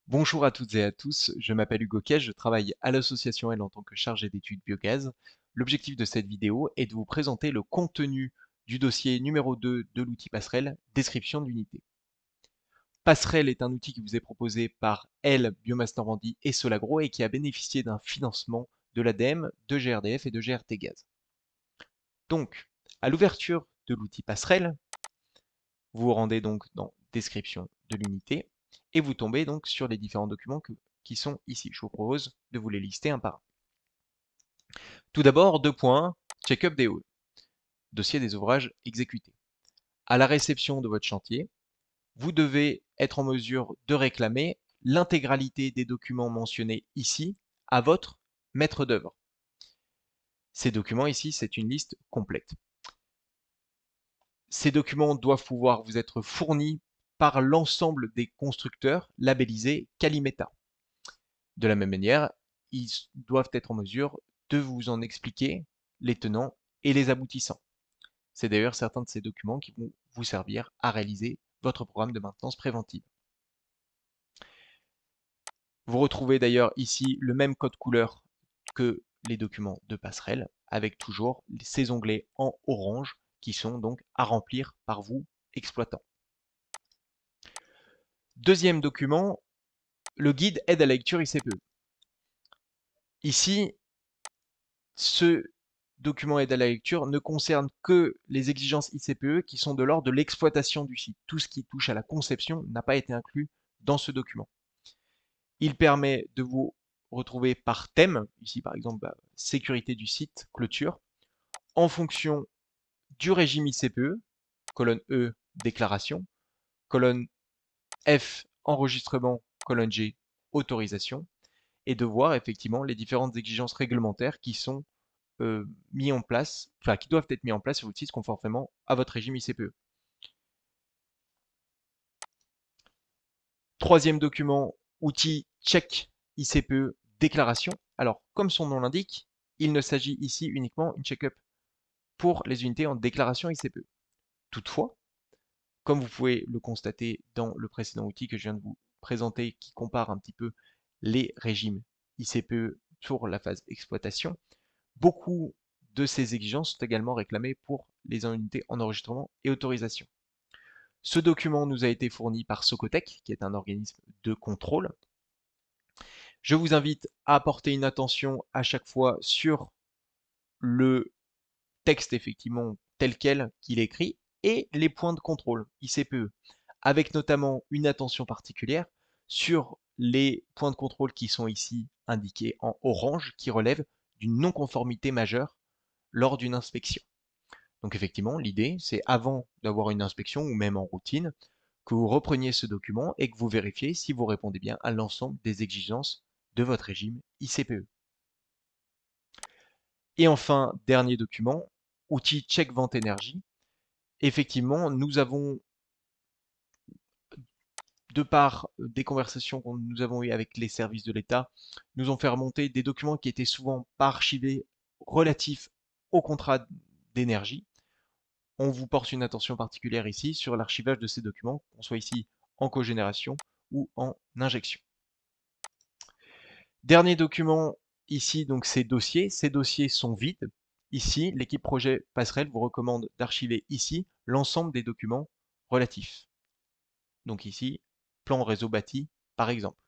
Bonjour à toutes et à tous, je m'appelle Hugo Kess, je travaille à l'association L en tant que chargé d'études biogaz. L'objectif de cette vidéo est de vous présenter le contenu du dossier numéro 2 de l'outil Passerelle, description de l'unité. Passerelle est un outil qui vous est proposé par L, Biomasse Normandie et Solagro et qui a bénéficié d'un financement de l'ADEME, de GRDF et de GRT Gaz. Donc, à l'ouverture de l'outil Passerelle, vous vous rendez donc dans description de l'unité et vous tombez donc sur les différents documents qui sont ici. Je vous propose de vous les lister un par un. Tout d'abord, 2 points, check-up des halls, dossier des ouvrages exécutés. À la réception de votre chantier, vous devez être en mesure de réclamer l'intégralité des documents mentionnés ici à votre maître d'œuvre. Ces documents ici, c'est une liste complète. Ces documents doivent pouvoir vous être fournis par l'ensemble des constructeurs labellisés Calimeta. De la même manière, ils doivent être en mesure de vous en expliquer les tenants et les aboutissants. C'est d'ailleurs certains de ces documents qui vont vous servir à réaliser votre programme de maintenance préventive. Vous retrouvez d'ailleurs ici le même code couleur que les documents de passerelle, avec toujours ces onglets en orange qui sont donc à remplir par vous, exploitant. Deuxième document, le guide aide à la lecture ICPE. Ici, ce document aide à la lecture ne concerne que les exigences ICPE qui sont de l'ordre de l'exploitation du site. Tout ce qui touche à la conception n'a pas été inclus dans ce document. Il permet de vous retrouver par thème, ici par exemple sécurité du site, clôture, en fonction du régime ICPE, colonne E, déclaration, colonne F, enregistrement, colonne G, autorisation, et de voir effectivement les différentes exigences réglementaires qui sont mis en place, enfin qui doivent être mis en place sur votre site conformément à votre régime ICPE. Troisième document, outil check ICPE déclaration. Alors, comme son nom l'indique, il ne s'agit ici uniquement d'une check-up pour les unités en déclaration ICPE. Toutefois, comme vous pouvez le constater dans le précédent outil que je viens de vous présenter qui compare un petit peu les régimes ICPE sur la phase exploitation, beaucoup de ces exigences sont également réclamées pour les unités en enregistrement et autorisation. Ce document nous a été fourni par Socotec, qui est un organisme de contrôle. Je vous invite à porter une attention à chaque fois sur le texte effectivement tel quel qu'il est écrit et les points de contrôle ICPE, avec notamment une attention particulière sur les points de contrôle qui sont ici indiqués en orange, qui relèvent d'une non-conformité majeure lors d'une inspection. Donc effectivement, l'idée, c'est avant d'avoir une inspection ou même en routine, que vous repreniez ce document et que vous vérifiez si vous répondez bien à l'ensemble des exigences de votre régime ICPE. Et enfin, dernier document, outil check vente énergie. Effectivement, nous avons, de par des conversations que nous avons eues avec les services de l'État, nous ont fait remonter des documents qui étaient souvent pas archivés relatifs au contrat d'énergie. On vous porte une attention particulière ici sur l'archivage de ces documents, qu'on soit ici en cogénération ou en injection. Dernier document ici, donc ces dossiers. Ces dossiers sont vides. Ici, l'équipe projet Passerelle vous recommande d'archiver ici l'ensemble des documents relatifs. Donc ici, plan réseau bâti, par exemple,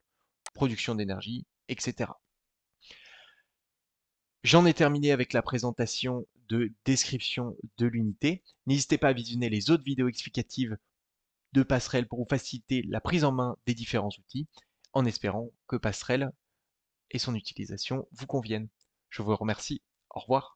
production d'énergie, etc. J'en ai terminé avec la présentation de description de l'unité. N'hésitez pas à visionner les autres vidéos explicatives de Passerelle pour vous faciliter la prise en main des différents outils, en espérant que Passerelle et son utilisation vous conviennent. Je vous remercie. Au revoir.